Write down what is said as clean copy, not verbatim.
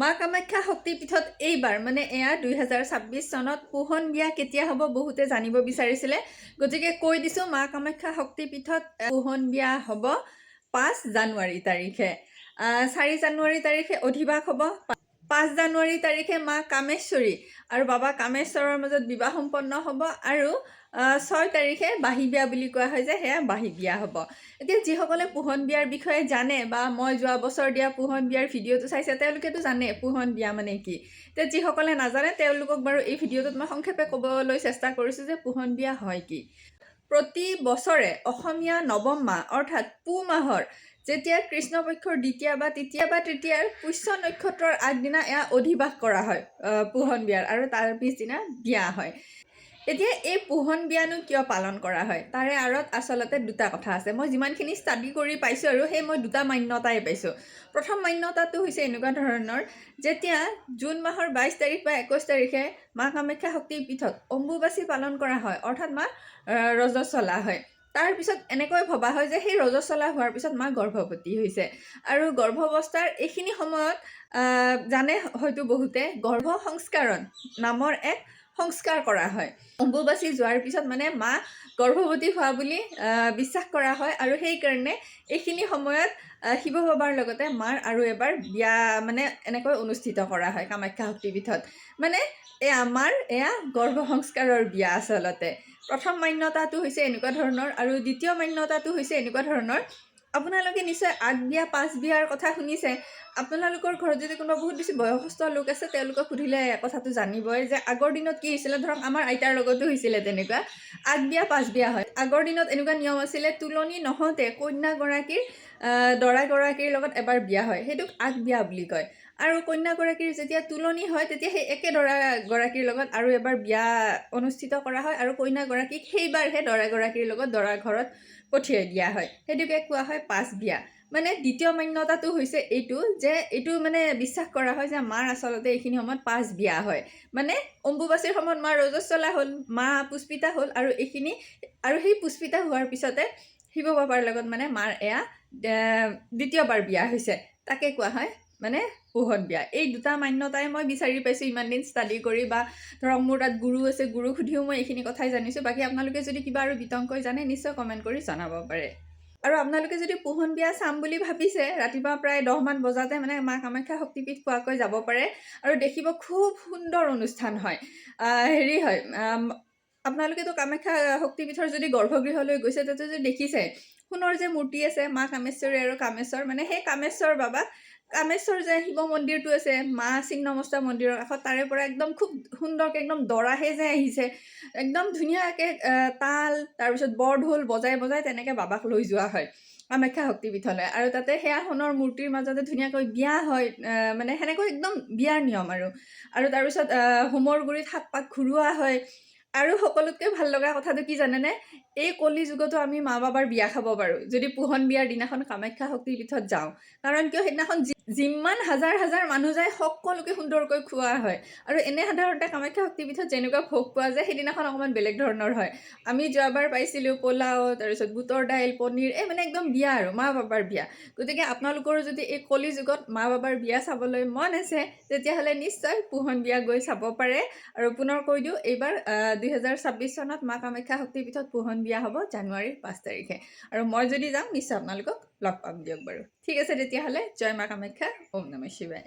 মা কামাখ্যা শক্তিপীঠত এইবাৰ মানে এয়া 2026 চনত পোহন বিয়া কেতিয়া হ'ব বহুতে জানিব বিচাৰিছিলে। গতিকে কৈ দিছোঁ, মা কামাখ্যা শক্তিপীঠত পোহন বিয়া হ'ব 5 জানুৱাৰী তাৰিখে। 4 জানুৱাৰী তাৰিখে অধিবাস হ'ব। 5 জানুৱাৰী তাৰিখে মা কামেশ্বৰী আৰু বাবা কামেশ্বৰৰ মাজত বিবাহ সম্পন্ন হ'ব আৰু 6 তাৰিখে বাহী বিয়া বুলি কোৱা হয় যে সেয়া বাহী বিয়া হ'ব। এতিয়া যিসকলে পোহন বিয়াৰ বিষয়ে জানে বা মই যোৱা বছৰ দিয়া পোহন বিয়াৰ ভিডিঅ'টো চাইছে তেওঁলোকেতো জানে পোহন বিয়া মানে কি। এতিয়া যিসকলে নাজানে তেওঁলোকক বাৰু এই ভিডিঅ'টোত মই সংক্ষেপে ক'বলৈ চেষ্টা কৰিছোঁ যে পোহন বিয়া হয় কি। প্ৰতি বছৰে অসমীয়া নৱম মাহ অৰ্থাৎ পুহ মাহৰ যেতিয়া কৃষ্ণপক্ষৰ দ্বিতীয়া বা তৃতীয়াৰ পুষ্য নক্ষত্ৰৰ আগদিনা এয়া অধিবাস কৰা হয় পোহন বিয়াৰ, আৰু তাৰ পিছদিনা বিয়া হয়। এতিয়া এই পোহন বিয়ানো কিয় পালন কৰা হয় তাৰে আঁৰত আচলতে দুটা কথা আছে। মই যিমানখিনি ষ্টাডি কৰি পাইছোঁ আৰু সেই মই দুটা মান্যতাই পাইছোঁ। প্ৰথম মান্যতাটো হৈছে এনেকুৱা ধৰণৰ, যেতিয়া জুন মাহৰ 22 তাৰিখ বা 21 তাৰিখে মা কামাখ্যা শক্তিপীঠত অম্বুবাচী পালন কৰা হয়, অৰ্থাৎ মা ৰজস্বলা হয়। তাৰপিছত এনেকৈ ভবা হয় যে সেই ৰজস্বলা হোৱাৰ পিছত মা গৰ্ভৱতী হৈছে, আৰু গৰ্ভাৱস্থাৰ এইখিনি সময়ত জানে হয়তো বহুতে গৰ্ভ সংস্কাৰণ নামৰ এক সংস্কাৰ কৰা হয়। অম্বুবাচী যোৱাৰ পিছত মানে মা গৰ্ভৱতী হোৱা বুলি বিশ্বাস কৰা হয়, আৰু সেইকাৰণে এইখিনি সময়ত শিৱ বাবাৰ লগতে মাৰ আৰু এবাৰ বিয়া মানে এনেকৈ অনুষ্ঠিত কৰা হয় কামাখ্যা শক্তিপীঠত। মানে আমাৰ এয়া গৰ্ভ সংস্কাৰৰ বিয়া আচলতে। প্ৰথম মান্যতাটো হৈছে এনেকুৱা ধৰণৰ, আৰু দ্বিতীয় মান্যতাটো হৈছে এনেকুৱা ধৰণৰ। আপোনালোকে নিশ্চয় আগ বিয়া পাঁচ বিয়াৰ কথা শুনিছে। আপোনালোকৰ ঘৰত যদি কোনোবা বহুত বেছি বয়সস্থ লোক আছে তেওঁলোকক সুধিলে কথাটো জানিবই যে আগৰ দিনত কি হৈছিলে। ধৰক আমাৰ আইতাৰ লগতো হৈছিলে তেনেকুৱা, আগ বিয়া পাঁচ বিয়া হয়। আগৰ দিনত এনেকুৱা নিয়ম আছিলে, তুলনি নহওঁতে কন্যাগৰাকীৰ দৰাগৰাকীৰ লগত এবাৰ বিয়া হয়, সেইটোক আগ বিয়া বুলি কয়। আৰু কন্যাগৰাকীৰ যেতিয়া তুলনি হয় তেতিয়া সেই একে দৰাগৰাকীৰ লগত আৰু এবাৰ বিয়া অনুষ্ঠিত কৰা হয়, আৰু কন্যাগৰাকীক সেইবাৰহে দৰাগৰাকীৰ লগত দৰা ঘৰত পঠিয়াই দিয়া হয়। সেইটোকে কোৱা হয় পাঁচ বিয়া। মানে দ্বিতীয় মান্যতাটো হৈছে এইটো যে এইটো মানে বিশ্বাস কৰা হয় যে মাৰ আচলতে এইখিনি সময়ত পাঁচ বিয়া হয়। মানে অম্বুবাচীৰ সময়ত মা ৰজস্বলা হ'ল, মা পুষ্পিতা হ'ল, আৰু এইখিনি আৰু সেই পুষ্পিতা হোৱাৰ পিছতে শিৱ বাবাৰ লগত মানে মাৰ এয়া দ্বিতীয়বাৰ বিয়া হৈছে, তাকে কোৱা হয় মানে পোহন বিয়া। এই দুটা মান্যতাই মই বিচাৰি পাইছোঁ ইমান দিন ষ্টাডি কৰি, বা ধৰক মোৰ তাত গুৰু আছে, গুৰুক সুধিও মই এইখিনি কথাই জানিছোঁ। বাকী আপোনালোকে যদি কিবা আৰু বিতংকৈ জানে নিশ্চয় কমেণ্ট কৰি জনাব পাৰে। আৰু আপোনালোকে যদি পোহন বিয়া চাম বুলি ভাবিছে, ৰাতিপুৱা প্ৰায় 10 মান বজাতে মানে মা কামাখ্যা শক্তিপীঠ পোৱাকৈ যাব পাৰে, আৰু দেখিব খুব সুন্দৰ অনুষ্ঠান হয়। হেৰি হয়, আপোনালোকেতো কামাখ্যা শক্তিপীঠৰ যদি গৰ্ভগৃহলৈ গৈছে তাতে যদি দেখিছে সোণৰ যে মূৰ্তি আছে মা কামেশ্বৰী আৰু কামেশ্বৰ, মানে সেই কামেশ্বৰ বাবা, কামেশ্বৰ যে শিৱ মন্দিৰটো আছে মা ছিন্নমস্তা মন্দিৰৰ কাষত, তাৰে পৰা একদম খুব সুন্দৰকৈ একদম দৰাহে যে আহিছে, একদম ধুনীয়াকৈ তাল তাৰপিছত বৰঢোল বজাই বজাই তেনেকৈ বাবাক লৈ যোৱা হয় কামাখ্যা শক্তিপীঠলৈ। আৰু তাতে সেয়া সোণৰ মূৰ্তিৰ মাজতে ধুনীয়াকৈ বিয়া হয়, মানে সেনেকৈ একদম বিয়াৰ নিয়ম। আৰু তাৰপিছত হোমৰ গুৰিত 7 পাক ঘূৰোৱা হয়। আৰু সকলোতকৈ ভাল লগা কথাটো কি জানেনে, এই কলি যুগতো আমি মা বাবাৰ বিয়া খাব পাৰোঁ যদি পোহন বিয়াৰ দিনাখন কামাখ্যা শক্তিপীঠত যাওঁ। কাৰণ কিয়, সেইদিনাখন যিমান হাজাৰ হাজাৰ মানুহ যায় সকলোকে সুন্দৰকৈ খোৱা হয়। আৰু এনে সাধাৰণতে কামাখ্যা শক্তিপীঠত যেনেকুৱা ভোগ পোৱা যায় সেইদিনাখন অকণমান বেলেগ ধৰণৰ হয়। আমি যোৱাবাৰ পাইছিলোঁ পোলাও, তাৰপিছত বুটৰ দাইল, পনীৰ, মানে একদম বিয়া আৰু মা বাবাৰ বিয়া। গতিকে আপোনালোকৰো যদি এই কলি যুগত মা বাবাৰ বিয়া চাবলৈ মন আছে তেতিয়াহ'লে নিশ্চয় পোহন বিয়া গৈ চাব পাৰে। আৰু পুনৰ কৈ দিওঁ, এইবাৰ 2026 চনত মা কামাখ্যা শক্তিপীঠত পোহন বিয়া হ'ব জানুৱাৰীৰ 5 তাৰিখে। আৰু মই যদি যাওঁ নিশ্চয় আপোনালোকক লগ পাম দিয়ক বাৰু। ঠিক আছে তেতিয়াহ'লে, জয় মা কামাখ্যা, ওম নমঃ শিৱায়।